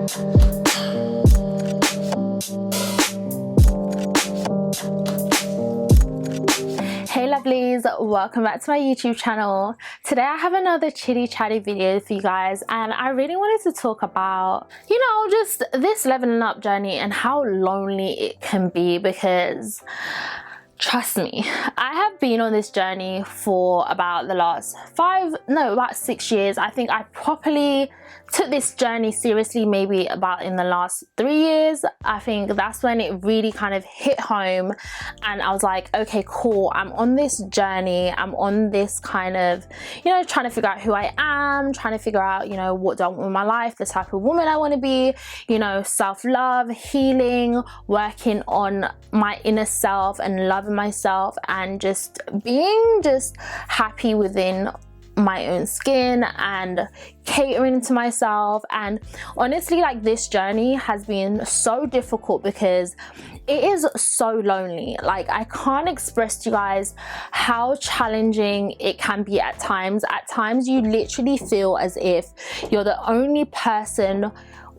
Hey lovelies, welcome back to my YouTube channel. Today I have another chitty chatty video for you guys, and I really wanted to talk about, just this leveling up journey and how lonely it can be, because trust me, I have been on this journey for about the last about 6 years. I think I properly took this journey seriously maybe about in the last 3 years. I think that's when it really kind of hit home, and I was like, okay, cool, I'm on this journey. I'm on this kind of, trying to figure out who I am, trying to figure out, what do I want in my life, the type of woman I want to be, self-love, healing, working on my inner self and loving myself, and just being happy within my own skin and catering to myself. And honestly, like, this journey has been so difficult because it is so lonely. Like, I can't express to you guys how challenging it can be at times. At times you literally feel as if you're the only person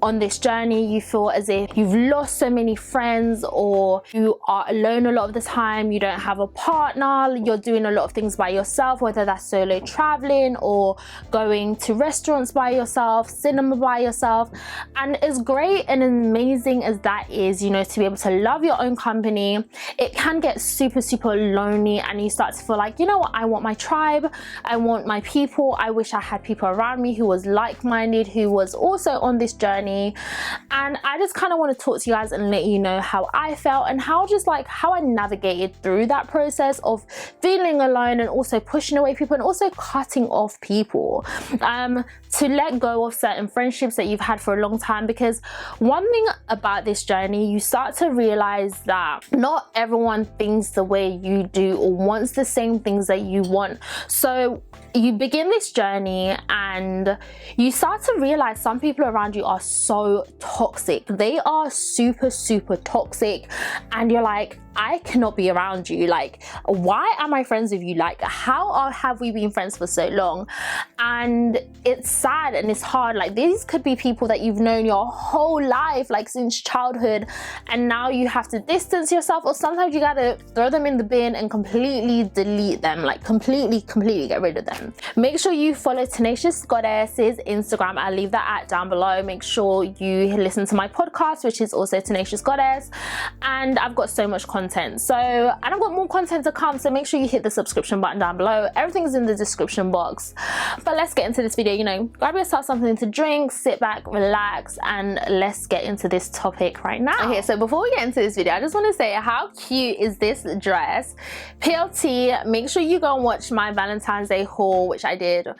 on this journey. You feel as if you've lost so many friends, or you are alone a lot of the time. You don't have a partner. You're doing a lot of things by yourself, whether that's solo traveling or going to restaurants by yourself, cinema by yourself. And as great and amazing as that is, to be able to love your own company, it can get super lonely, and you start to feel like, what, I want my tribe, I want my people. I wish I had people around me who was like-minded, who was also on this journey. And I just kind of want to talk to you guys and let you know how I felt, and how I navigated through that process of feeling alone, and also pushing away people, and also cutting off people, to let go of certain friendships that you've had for a long time. Because one thing about this journey, you start to realize that not everyone thinks the way you do or wants the same things that you want. So you begin this journey and you start to realize some people around you are so toxic. They are super toxic, and you're like, I cannot be around you. Like, why am I friends with you? Like, have we been friends for so long? And it's sad and it's hard. Like, these could be people that you've known your whole life, like since childhood, and now you have to distance yourself, or sometimes you gotta throw them in the bin and completely delete them, like completely get rid of them. Make sure you follow Tenacious Goddess's Instagram. I'll leave that down below. Make sure you listen to my podcast, which is also Tenacious Goddess, and I've got so much content. So, and I've got more content to come, so make sure you hit the subscription button down below. Everything's in the description box. But let's get into this video. Grab yourself something to drink, sit back, relax, and let's get into this topic right now. Okay, so before we get into this video, I just want to say, how cute is this dress? PLT, make sure you go and watch my Valentine's Day haul, which I did a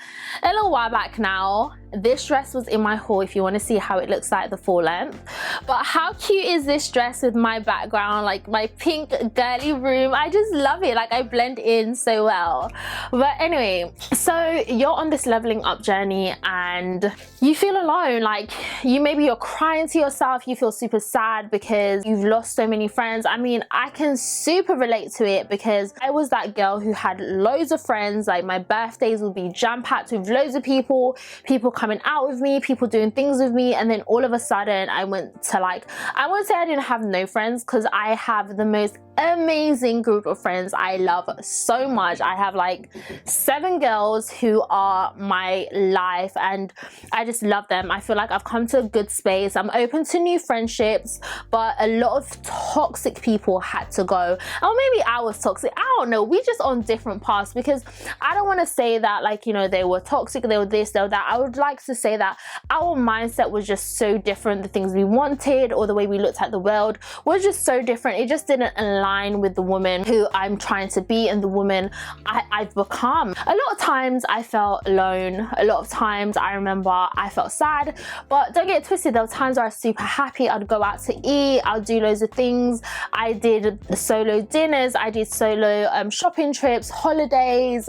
little while back now. This dress was in my haul if you want to see how it looks like the full length. But how cute is this dress with my background, like my pink girly room? I just love it. Like, I blend in so well. But anyway, so you're on this leveling up journey and you feel alone. Like, you're crying to yourself. You feel super sad because you've lost so many friends. I mean, I can super relate to it, because I was that girl who had loads of friends. Like, my birthdays would be jam-packed with loads of people coming out with me, people doing things with me, and then all of a sudden I went to, like, I won't say I didn't have no friends, because I have the most amazing group of friends I love so much. I have like 7 girls who are my life, and I just love them. I feel like I've come to a good space. I'm open to new friendships, but a lot of toxic people had to go. Or maybe I was toxic, I don't know. We just on different paths, because I don't want to say that, like, they were toxic, they were this, they were that. I would like to say that our mindset was just so different. The things we wanted, or the way we looked at the world, was just so different. It just didn't align with the woman who I'm trying to be and the woman I've become. A lot of times I felt alone. A lot of times I remember I felt sad, but don't get it twisted, there were times where I was super happy. I'd go out to eat, I'd do loads of things. I did solo dinners, I did solo shopping trips, holidays,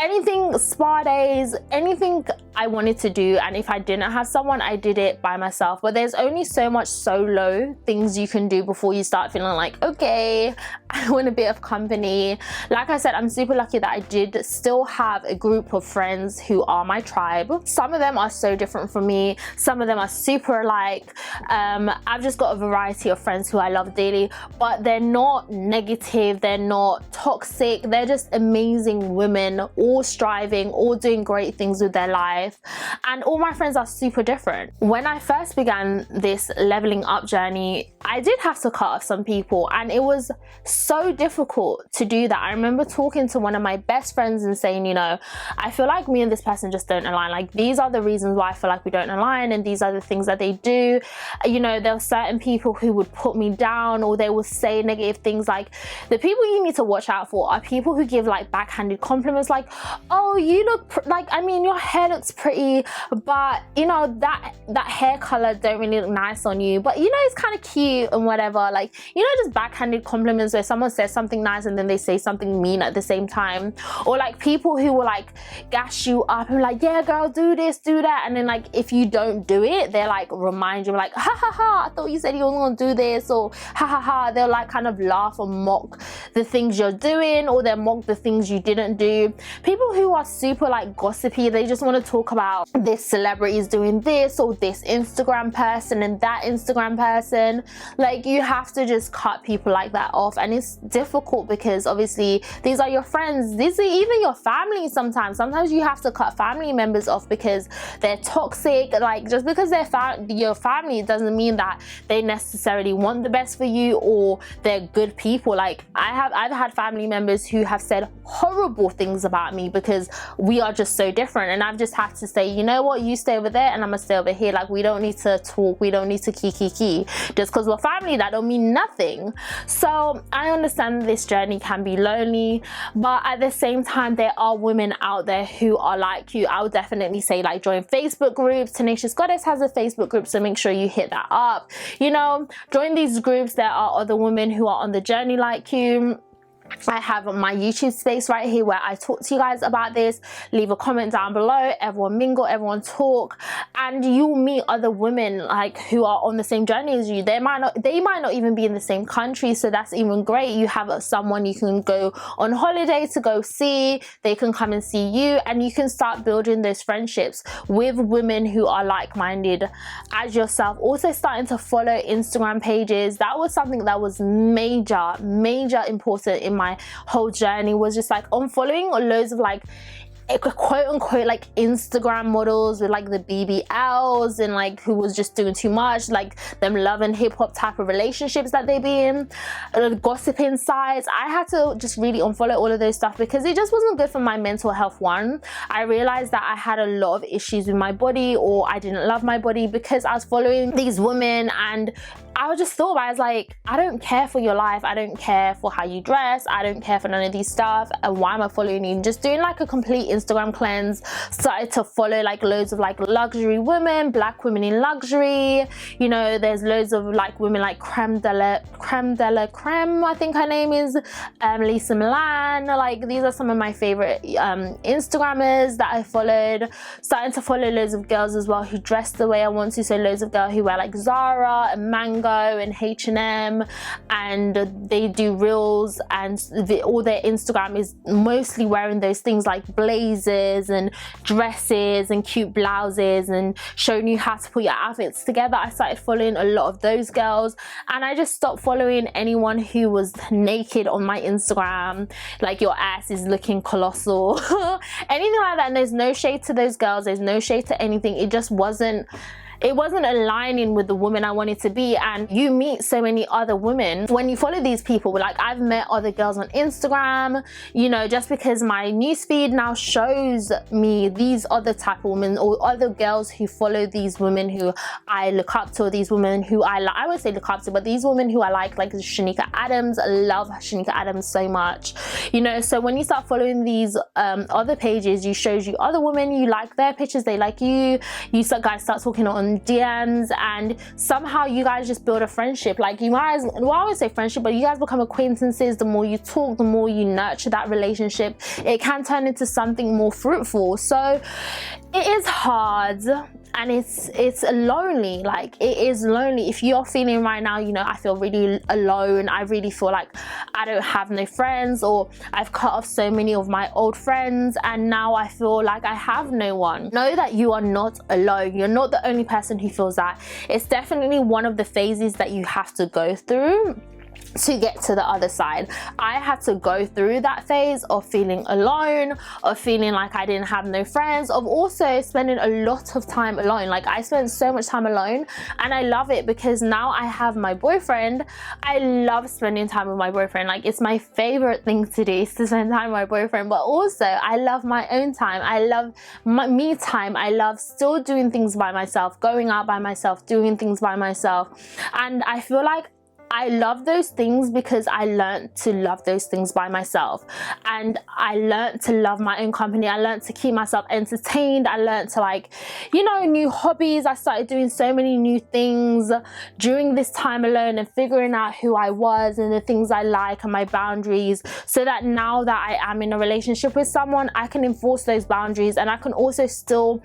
anything, spa days, anything I wanted to do, and if I didn't have someone, I did it by myself. But there's only so much solo things you can do before you start feeling like, okay, I want a bit of company. Like I said, I'm super lucky that I did still have a group of friends who are my tribe. Some of them are so different from me, some of them are super alike. I've just got a variety of friends who I love dearly, but they're not negative, they're not toxic, they're just amazing women, all striving, all doing great things with their life. And all my friends are super different. When I first began this leveling up journey, I did have to cut off some people, and it was so difficult to do that. I remember talking to one of my best friends and saying, you know, I feel like me and this person just don't align. Like, these are the reasons why I feel like we don't align, and these are the things that they do. You know, there were certain people who would put me down, or they would say negative things. Like, the people you need to watch out for are people who give like backhanded compliments, like, oh, you look like, I mean, your hair looks pretty, but you know, that hair color don't really look nice on you, but you know, it's kind of cute and whatever. Like, you know, just backhanded compliments where someone says something nice and then they say something mean at the same time. Or like people who will like gas you up and like, yeah girl, do this, do that, and then like if you don't do it, they're like remind you like, ha ha ha, I thought you said you were gonna do this, or ha ha ha. They'll like kind of laugh or mock the things you're doing, or they'll mock the things you didn't do. People who are super like gossipy, they just want to talk about this celebrity is doing this, or this Instagram person and that Instagram person. Like, you have to just cut people like that off, and it's difficult because obviously these are your friends, these are even your family. Sometimes you have to cut family members off because they're toxic. Like, just because they're your family doesn't mean that they necessarily want the best for you or they're good people. Like, I've had family members who have said horrible things about me because we are just so different, and I've just had to say, you know what, you stay over there and I'm gonna stay over here. Like, we don't need to talk, we don't need to kiki. Just because we're family, that don't mean nothing. So I understand this journey can be lonely, but at the same time, there are women out there who are like you. I would definitely say, like, join Facebook groups. Tenacious Goddess has a Facebook group, so make sure you hit that up. You know, join these groups. There are other women who are on the journey like you. I have my YouTube space right here where I talk to you guys about this. Leave a comment down below, everyone mingle, everyone talk, and you'll meet other women like who are on the same journey as you. They might not even be in the same country, so that's even great. You have someone you can go on holiday to go see, they can come and see you, and you can start building those friendships with women who are like-minded as yourself. Also starting to follow Instagram pages. That was something that was major important in my whole journey, was just like unfollowing loads of like quote unquote like Instagram models with like the BBLs and like who was just doing too much, like them love and hip-hop type of relationships that they be in, gossiping sites. I had to just really unfollow all of those stuff because it just wasn't good for my mental health. One, I realized that I had a lot of issues with my body, or I didn't love my body because I was following these women, and I just thought, I was like, I don't care for your life, I don't care for how you dress, I don't care for none of these stuff, and why am I following you? Just doing like a complete Instagram cleanse. Started to follow like loads of like luxury women, black women in luxury. You know, there's loads of like women like creme de la creme, I think her name is, Lisa Milan. Like, these are some of my favorite Instagrammers that I followed. Starting to follow loads of girls as well who dress the way I want to, so loads of girls who wear like Zara and Mango and H&M, and they do reels, and all their Instagram is mostly wearing those things like blazers and dresses and cute blouses and showing you how to put your outfits together. I started following a lot of those girls, and I just stopped following anyone who was naked on my Instagram, like your ass is looking colossal anything like that. And there's no shade to those girls, there's no shade to anything. It just wasn't aligning with the woman I wanted to be. And you meet so many other women when you follow these people. Like, I've met other girls on Instagram, you know, just because my newsfeed now shows me these other type of women, or other girls who follow these women who I look up to, or these women who I would say look up to, but these women who I like Shanika Adams. I love Shanika Adams so much, you know. So when you start following these other pages, you shows you other women, you like their pictures, they like you, guys start talking on DMs, and somehow you guys just build a friendship. Like, you guys, well, I always say friendship, but you guys become acquaintances. The more you talk, the more you nurture that relationship, it can turn into something more fruitful. So it is hard, and it's lonely. Like, it is lonely. If you're feeling right now, you know, I feel really alone, I really feel like I don't have no friends, or I've cut off so many of my old friends and now I feel like I have no one, know that you are not alone. You're not the only person who feels that. It's definitely one of the phases that you have to go through to get to the other side. I had to go through that phase of feeling alone, of feeling like I didn't have no friends, of also spending a lot of time alone. Like, I spent so much time alone, and I love it because now I have my boyfriend. I love spending time with my boyfriend. Like, it's my favorite thing to do, is to spend time with my boyfriend. But also I love my own time. I love my me time. I love still doing things by myself, going out by myself, doing things by myself. And I feel like I love those things because I learned to love those things by myself, and I learned to love my own company. I learned to keep myself entertained. I learned to, like, you know, new hobbies. I started doing so many new things during this time alone and figuring out who I was and the things I like and my boundaries, so that now that I am in a relationship with someone, I can enforce those boundaries, and I can also still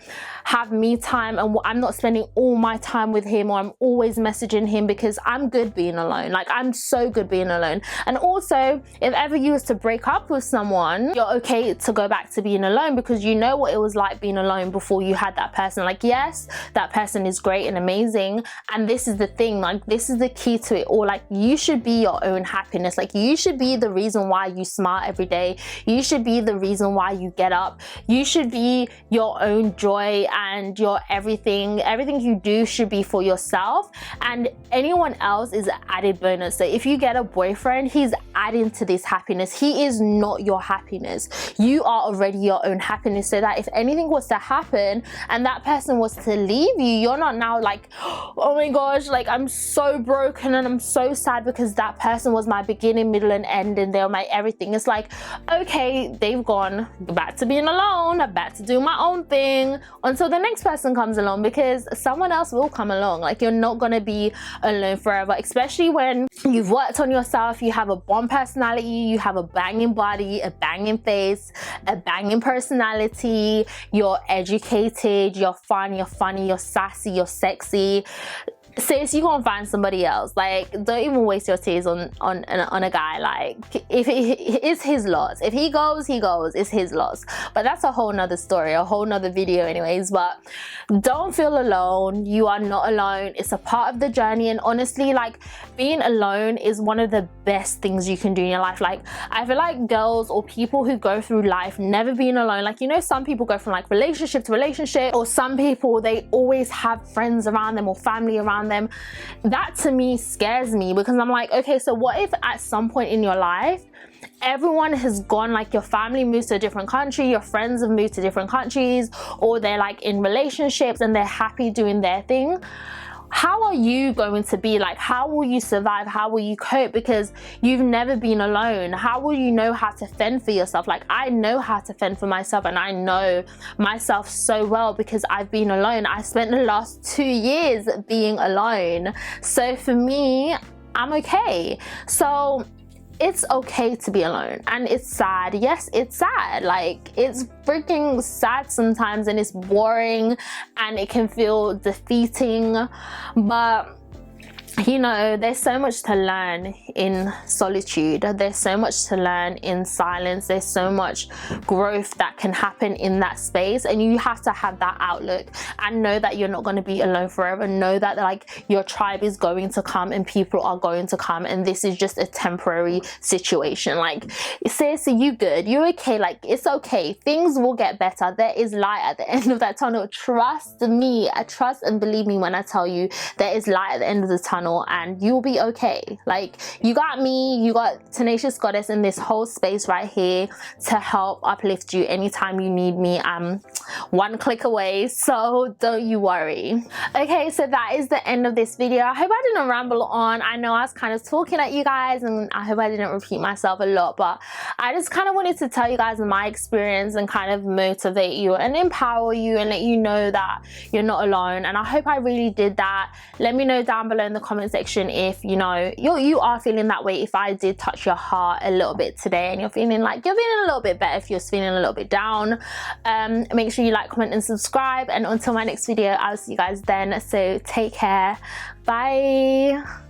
have me time, and I'm not spending all my time with him, or I'm always messaging him, because I'm good being alone. Like, I'm so good being alone. And also, if ever you was to break up with someone, you're okay to go back to being alone, because you know what it was like being alone before you had that person. Like, yes, that person is great and amazing, and this is the thing, like, this is the key to it all. Like, you should be your own happiness. Like, you should be the reason why you smile every day. You should be the reason why you get up. You should be your own joy, and your everything you do should be for yourself, and anyone else is added bonus. So if you get a boyfriend, he's adding to this happiness. He is not your happiness. You are already your own happiness, so that if anything was to happen and that person was to leave you, you're not now like, oh my gosh, like, I'm so broken and I'm so sad because that person was my beginning, middle and end, and they're my everything. It's like, okay, they've gone back to being alone, back to doing my own thing until the next person comes along, because someone else will come along. Like, you're not gonna be alone forever, especially when you've worked on yourself, you have a bomb personality, you have a banging body, a banging face, a banging personality, you're educated, you're fun, you're funny, you're sassy, you're sexy. Sis, you gonna find somebody else. Like, don't even waste your tears on a guy. Like, if it's his loss, if he goes, it's his loss. But that's a whole nother story, a whole nother video anyways. But don't feel alone. You are not alone. It's a part of the journey, and honestly, like, being alone is one of the best things you can do in your life. Like, I feel like girls or people who go through life never being alone, like, you know, some people go from like relationship to relationship, or some people, they always have friends around them or family around them. That to me scares me, because I'm like, okay, so what if at some point in your life everyone has gone, like, your family moves to a different country, your friends have moved to different countries, or they're like in relationships and they're happy doing their thing? How are you going to be? Like, how will you survive? How will you cope? Because you've never been alone. How will you know how to fend for yourself? Like, I know how to fend for myself, and I know myself so well because I've been alone. I spent the last 2 years being alone. So for me, I'm okay. So it's okay to be alone, and it's sad. Yes, it's sad. Like, it's freaking sad sometimes, and it's boring, and it can feel defeating, but you know, there's so much to learn in solitude. There's so much to learn in silence. There's so much growth that can happen in that space, and you have to have that outlook and know that you're not going to be alone forever. Know that, like, your tribe is going to come and people are going to come, and this is just a temporary situation. Like, seriously, you good, you're okay. Like, it's okay, things will get better. There is light at the end of that tunnel. Trust me. I trust and believe me when I tell you there is light at the end of the tunnel, and you'll be okay. Like, you got me, you got Tenacious Goddess in this whole space right here to help uplift you anytime you need me. I'm one click away, so don't you worry. Okay, so that is the end of this video. I hope I didn't ramble on. I know I was kind of talking at you guys, and I hope I didn't repeat myself a lot, but I just kind of wanted to tell you guys my experience and kind of motivate you and empower you and let you know that you're not alone. And I hope I really did that. Let me know down below in the comment section if you know you are feeling that way, if I did touch your heart a little bit today and you're feeling like you're feeling a little bit better, if you're feeling a little bit down. Make sure you like, comment and subscribe, and until my next video, I'll see you guys then. So take care, bye.